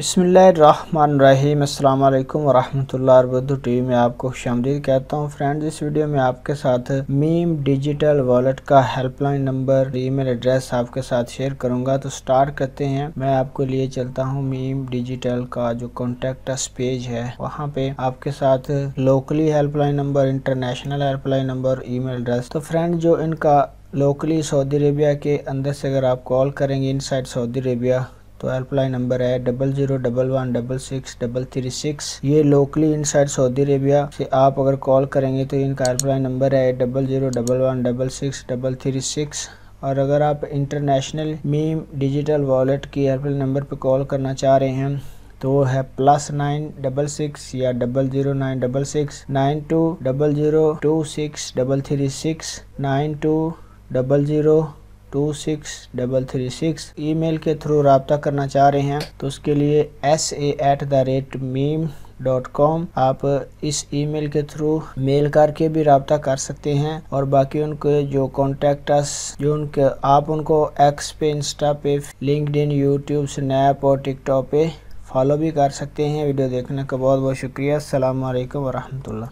बिस्मिल्लाहिर्रहमानिर्रहीम। अस्सलाम वालेकुम वरहमतुल्लाहि वबरकातुहू। टीवी में आपको खुशामदीद कहता हूँ। फ्रेंड्स, इस वीडियो में आपके साथ मीम डिजिटल वॉलेट का हेल्पलाइन नंबर, ईमेल एड्रेस आपके साथ शेयर करूँगा। तो स्टार्ट करते हैं। मैं आपको लिए चलता हूँ मीम डिजिटल का जो कॉन्टेक्ट अस पेज है, वहाँ पे आपके साथ locally helpline number, international helpline number, email address. तो फ्रेंड, जो इनका लोकली सऊदी अरेबिया के अंदर से अगर आप कॉल करेंगे इनसाइड सऊदी अरेबिया, तो हेल्पलाइन नंबर है 0011663336। ये लोकली इनसाइड सऊदी अरेबिया से आप अगर कॉल करेंगे तो इनका हेल्पलाइन नंबर है 0011663336। और अगर आप इंटरनेशनल मीम डिजिटल वॉलेट की हेल्पलाइन नंबर पर कॉल करना चाह रहे हैं तो वो है +966 या 00966 9200263336 9200263336। ईमेल के थ्रू रब्ता करना चाह रहे हैं तो उसके लिए sa@meme.com आप इस ईमेल के थ्रू मेल करके भी रब्ता कर सकते हैं। और बाकी उनके जो कॉन्टेक्ट अस, जो उनके आप उनको एक्स पे, इंस्टा पे, लिंक्डइन, यूट्यूब, स्नैप और टिकटॉक पे फॉलो भी कर सकते हैं। वीडियो देखने का बहुत बहुत शुक्रिया। अस्सलाम वालेकुम वरहमतुल्लाह।